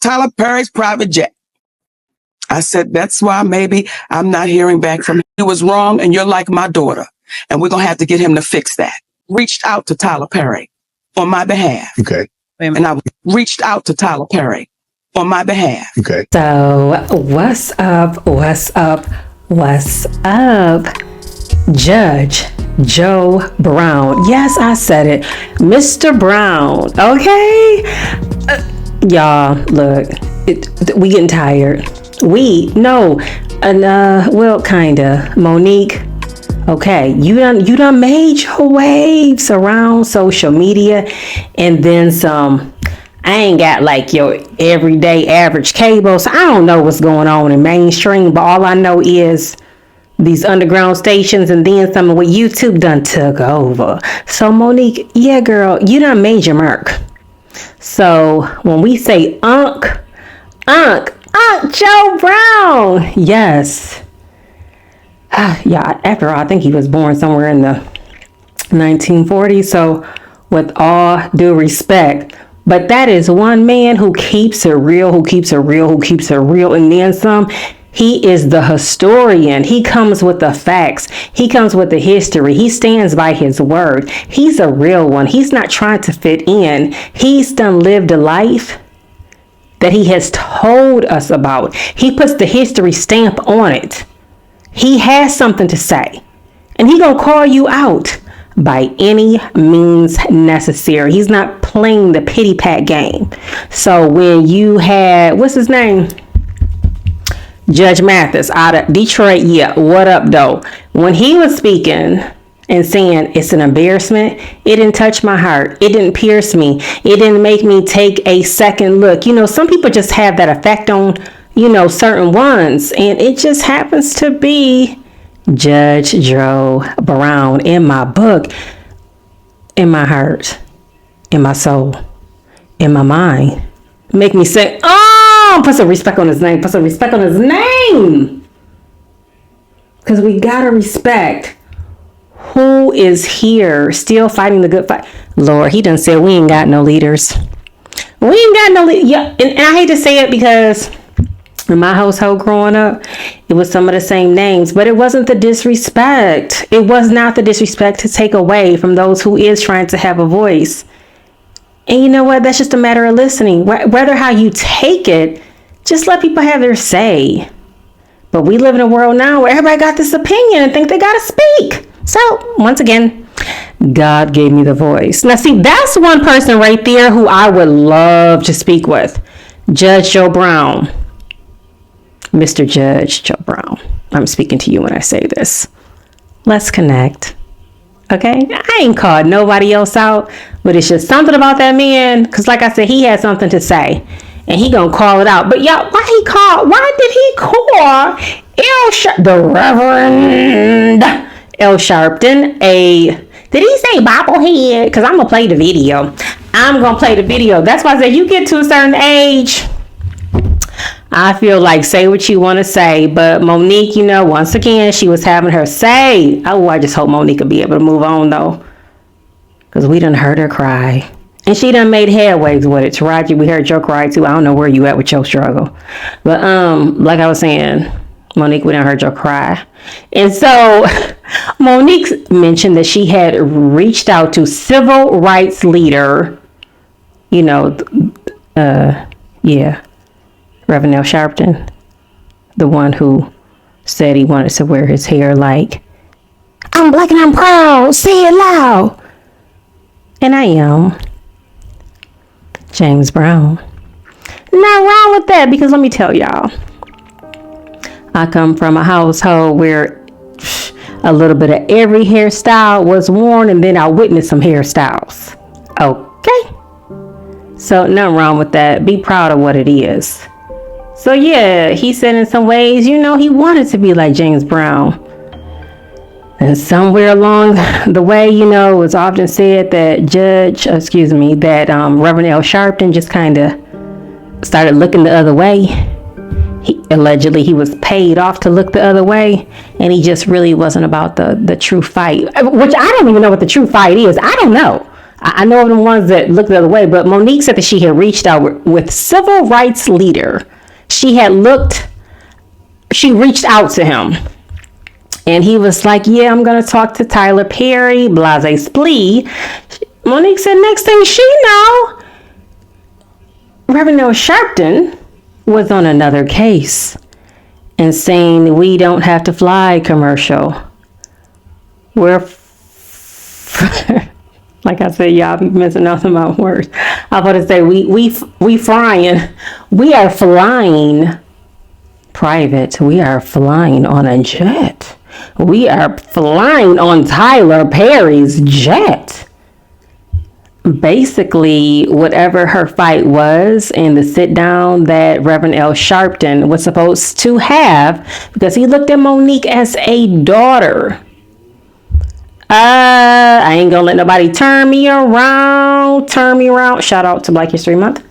Tyler Perry's private jet. I said, that's why maybe I'm not hearing back from him. He was wrong, and you're like my daughter, and we're going to have to get him to fix that. Reached out to Tyler Perry on my behalf. Okay. And I reached out to Tyler Perry on my behalf. Okay. So, what's up? Judge Joe Brown. Yes, I said it. Mr. Brown. Okay? Y'all, look, we getting tired. Well, kinda. Monique, okay, you done made your waves around social media and then some. I ain't got like your everyday average cable, so I don't know what's going on in mainstream, but all I know is these underground stations and then some of what YouTube done took over. So Monique, yeah girl, you done made your mark. So when we say Unc Joe Brown, yes. Yeah, after all, I think he was born somewhere in the 1940s. So with all due respect, but that is one man who keeps it real, and then some. He is the historian. He comes with the facts. He comes with the history. He stands by his word. He's a real one. He's not trying to fit in. He's done lived a life that he has told us about. He puts the history stamp on it. He has something to say. And he gonna call you out by any means necessary. He's not playing the pity pat game. So when you had, what's his name? Judge Mathis out of Detroit. Yeah, what up though? When he was speaking and saying it's an embarrassment, it didn't touch my heart. It didn't pierce me. It didn't make me take a second look. You know, some people just have that effect on, certain ones. And it just happens to be Judge Joe Brown in my book, in my heart, in my soul, in my mind. Make me say, put some respect on his name. Because we gotta respect who is here still fighting the good fight. Lord, he done said we ain't got no leaders. Yeah, and I hate to say it because in my household growing up, it was some of the same names, but it wasn't the disrespect. It was not the disrespect to take away from those who is trying to have a voice. And you know what? That's just a matter of listening. Whether how you take it, just let people have their say. But we live in a world now where everybody got this opinion and think they got to speak. So once again, God gave me the voice. Now see, that's one person right there who I would love to speak with. Judge Joe Brown. Mr. Judge Joe Brown. I'm speaking to you when I say this. Let's connect. Okay? I ain't called nobody else out, but it's just something about that man. Because like I said, he had something to say. And he gonna call it out. But y'all, why did he call the Reverend Al Sharpton did he say bobblehead? Because I'm gonna play the video. That's why I said you get to a certain age, I feel like say what you want to say. But Monique, once again, she was having her say. Oh, I just hope Monique will be able to move on though. Because we done heard her cry. And she done made headways with it. Taraji, we heard your cry too. I don't know where you at with your struggle. But like I was saying, Monique, we done heard your cry. And so Monique mentioned that she had reached out to civil rights leader, Rev Al Sharpton, the one who said he wanted to wear his hair like, I'm black and I'm proud, say it loud. And I am. James Brown. Not wrong with that, because let me tell y'all, I come from a household where a little bit of every hairstyle was worn, and then I witnessed some hairstyles. Okay? So nothing wrong with that. Be proud of what it is. So yeah, he said in some ways, he wanted to be like James Brown. And somewhere along the way, it was often said that Reverend Al Sharpton just kind of started looking the other way. Allegedly, he was paid off to look the other way, and he just really wasn't about the true fight, which I don't even know what the true fight is. I don't know. I know of the ones that looked the other way, but Monique said that she had reached out with civil rights leader. She reached out to him. And he was like, yeah, I'm going to talk to Tyler Perry, blase splee. Monique said, next thing she know, Rev Al Sharpton was on another case and saying we don't have to fly commercial. We're, like I said, y'all be missing out on my words. I was about to say, we are flying private. We are flying on a jet. We are flying on Tyler Perry's jet. Basically, whatever her fight was in the sit down that Reverend Al Sharpton was supposed to have, because he looked at Monique as a daughter. I ain't gonna let nobody turn me around. Shout out to Black History Month.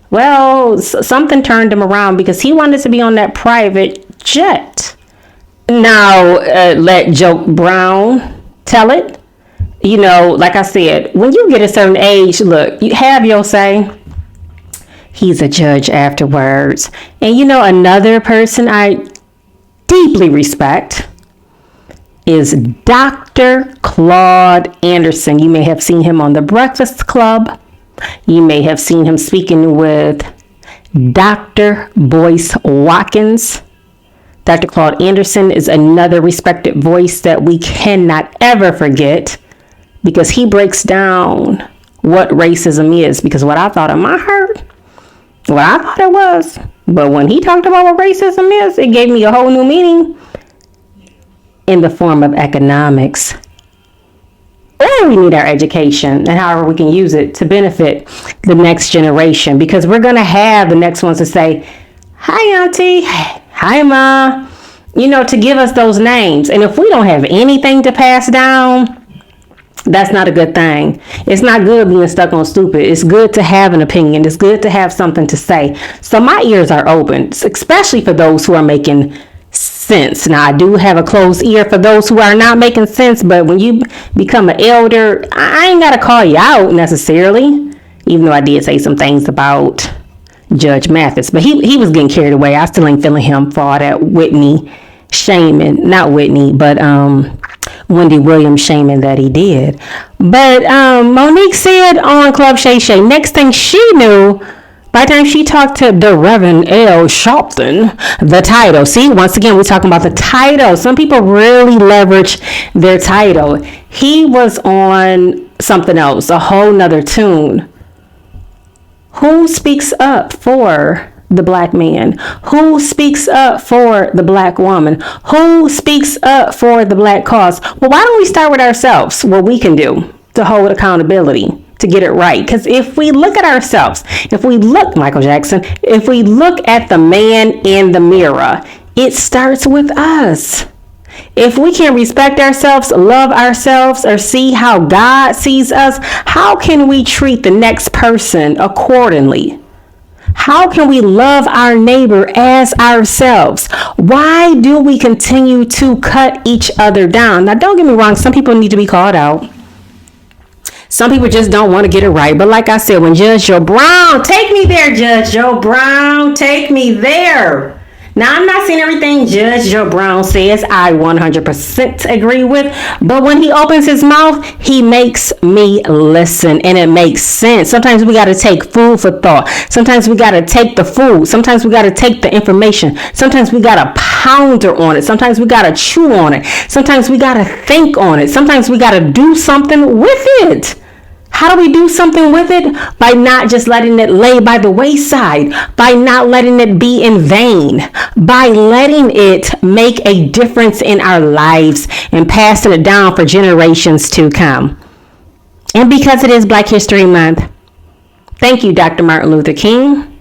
Well, something turned him around because he wanted to be on that private jet. Now, let Joe Brown tell it. You know, like I said, when you get a certain age, look, you have your say. He's a judge afterwards. And you know, another person I deeply respect is Dr. Claude Anderson. You may have seen him on The Breakfast Club. You may have seen him speaking with Dr. Boyce Watkins. Dr. Claude Anderson is another respected voice that we cannot ever forget, because he breaks down what racism is. Because what I thought in my heart, what I thought it was, but when he talked about what racism is, it gave me a whole new meaning in the form of economics. Or we need our education and however we can use it to benefit the next generation, because we're going to have the next ones to say, hi, Auntie. Hi, Ma. You know, to give us those names. And if we don't have anything to pass down, that's not a good thing. It's not good being stuck on stupid. It's good to have an opinion. It's good to have something to say. So my ears are open, especially for those who are making sense. Now, I do have a closed ear for those who are not making sense, but when you become an elder, I ain't got to call you out necessarily, even though I did say some things about Judge Mathis, but he was getting carried away. I still ain't feeling him for all that Whitney shaming, not Whitney, but Wendy Williams shaming that he did. But Monique said on Club Shay Shay, next thing she knew, by the time she talked to the Reverend Al Sharpton, the title. See, once again, we're talking about the title. Some people really leverage their title. He was on something else, a whole nother tune. Who speaks up for the black man? Who speaks up for the black woman? Who speaks up for the black cause? Well, why don't we start with ourselves, what we can do to hold accountability, to get it right? Because if we look at ourselves, if we look, Michael Jackson, if we look at the man in the mirror, it starts with us. If we can't respect ourselves, love ourselves, or see how God sees us, how can we treat the next person accordingly? How can we love our neighbor as ourselves? Why do we continue to cut each other down? Now, don't get me wrong. Some people need to be called out. Some people just don't want to get it right. But like I said, when Judge Joe Brown, take me there, Judge Joe Brown, take me there. Now, I'm not saying everything Judge Joe Brown says I 100% agree with, but when he opens his mouth, he makes me listen, and it makes sense. Sometimes we got to take food for thought. Sometimes we got to take the food. Sometimes we got to take the information. Sometimes we got to ponder on it. Sometimes we got to chew on it. Sometimes we got to think on it. Sometimes we got to do something with it. How do we do something with it? By not just letting it lay by the wayside, by not letting it be in vain, by letting it make a difference in our lives and passing it down for generations to come. And because it is Black History Month, thank you, Dr. Martin Luther King.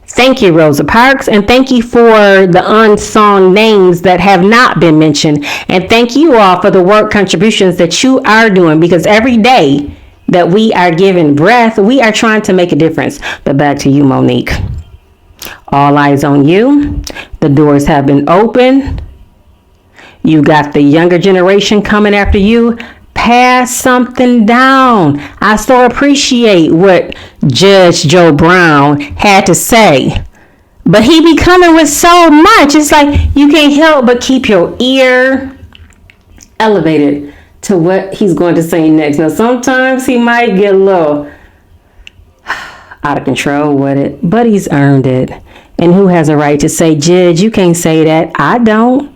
Thank you, Rosa Parks, and thank you for the unsung names that have not been mentioned. And thank you all for the work contributions that you are doing, because every day that we are given breath, we are trying to make a difference. But back to you, Monique. All eyes on you. The doors have been opened. You got the younger generation coming after you. has something down. I so appreciate what Judge Joe Brown had to say. But he be coming with so much. It's like you can't help but keep your ear elevated to what he's going to say next. Now, sometimes he might get a little out of control with it, but he's earned it. And who has a right to say, Judge, you can't say that? I don't.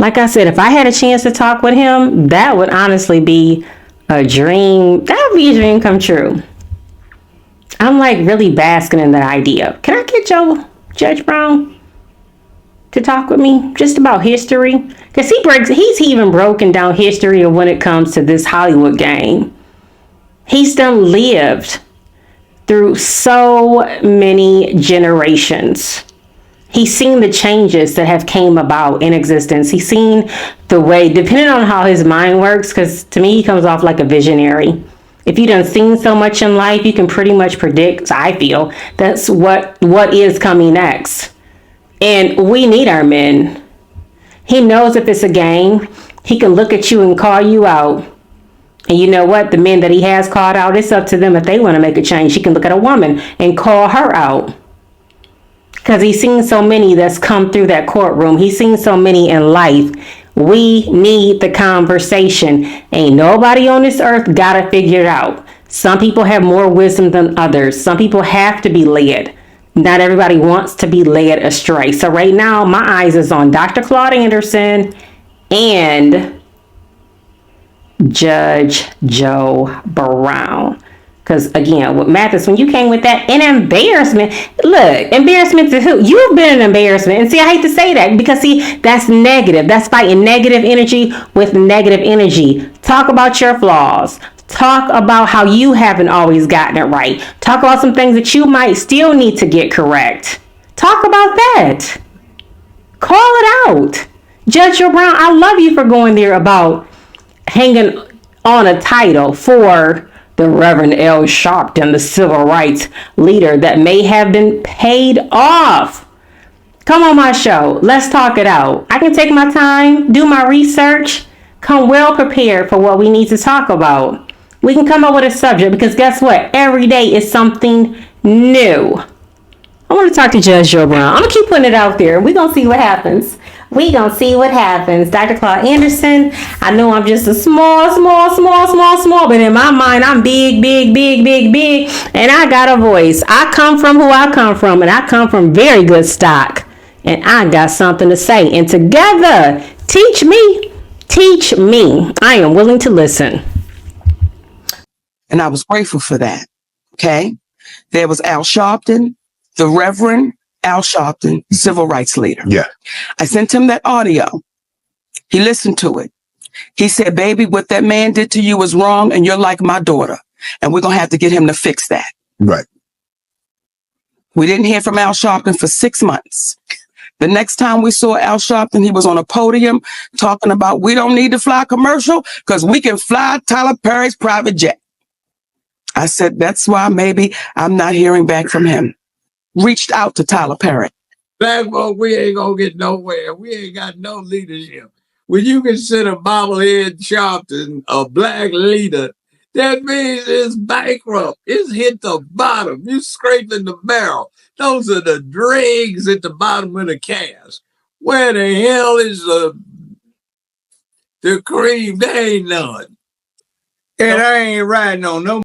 Like I said, if I had a chance to talk with him, that would honestly be a dream. That would be a dream come true. I'm like really basking in that idea. Can I get Judge Brown to talk with me just about history? Because he's even broken down history of when it comes to this Hollywood game. He's done lived through so many generations. He's seen the changes that have came about in existence. He's seen the way, depending on how his mind works, because to me, he comes off like a visionary. If you done seen so much in life, you can pretty much predict, I feel, that's what is coming next. And we need our men. He knows if it's a game, he can look at you and call you out. And you know what? The men that he has called out, it's up to them if they want to make a change. He can look at a woman and call her out. Because he's seen so many that's come through that courtroom. He's seen so many in life. We need the conversation. Ain't nobody on this earth got to figure it out. Some people have more wisdom than others. Some people have to be led. Not everybody wants to be led astray. So right now, my eyes is on Dr. Claude Anderson and Judge Joe Brown. Because again, with Mathis, when you came with that, an embarrassment. Look, embarrassment to who? You've been an embarrassment. And see, I hate to say that because see, that's negative. That's fighting negative energy with negative energy. Talk about your flaws. Talk about how you haven't always gotten it right. Talk about some things that you might still need to get correct. Talk about that. Call it out. Judge Joe Brown, I love you for going there about hanging on a title for the Rev Al Sharpton, the civil rights leader that may have been paid off. Come on my show. Let's talk it out. I can take my time, do my research, come well prepared for what we need to talk about. We can come up with a subject because guess what? Every day is something new. I want to talk to Judge Joe Brown. I'm going to keep putting it out there. We're going to see what happens. We gonna see what happens. Dr. Claude Anderson, I know I'm just a small, but in my mind, I'm big, and I got a voice. I come from who I come from, and I come from very good stock, and I got something to say. And together, teach me. I am willing to listen. And I was grateful for that. Okay. There was Al Sharpton, the Reverend Al Sharpton, civil rights leader. Yeah. I sent him that audio. He listened to it. He said, baby, what that man did to you was wrong, and you're like my daughter. And we're going to have to get him to fix that. Right. We didn't hear from Al Sharpton for 6 months. The next time we saw Al Sharpton, he was on a podium talking about we don't need to fly commercial because we can fly Tyler Perry's private jet. I said, that's why maybe I'm not hearing back from him. Reached out to Tyler Perry. Black folk, we ain't gonna get nowhere. We ain't got no leadership. When you consider Bobblehead Sharpton a black leader, that means it's bankrupt. It's hit the bottom. You scraping the barrel. Those are the dregs at the bottom of the cask. Where the hell is the cream? There ain't none. And I ain't riding on no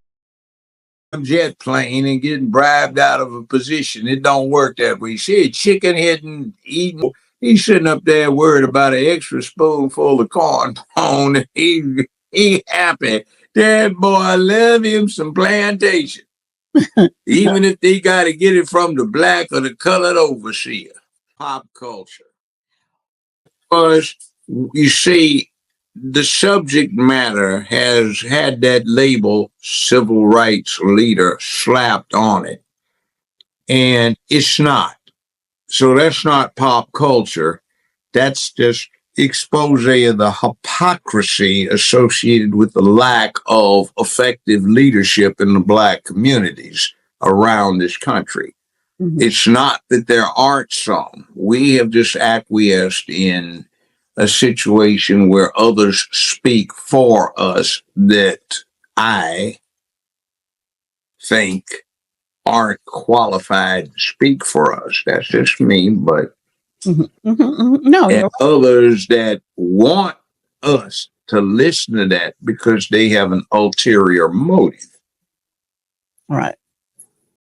jet plane and getting bribed out of a position. It don't work that way. See, chicken hitting, eating. He's sitting up there worried about an extra spoonful of corn pone. He happy. That boy love him some plantation. Even if they got to get it from the black or the colored overseer. Pop culture. Because you see, the subject matter has had that label, civil rights leader, slapped on it. And it's not. So that's not pop culture. That's just expose of the hypocrisy associated with the lack of effective leadership in the black communities around this country. Mm-hmm. It's not that there aren't some. We have just acquiesced in a situation where others speak for us that I think aren't qualified to speak for us. That's just me, but No, and others that want us to listen to that because they have an ulterior motive. right.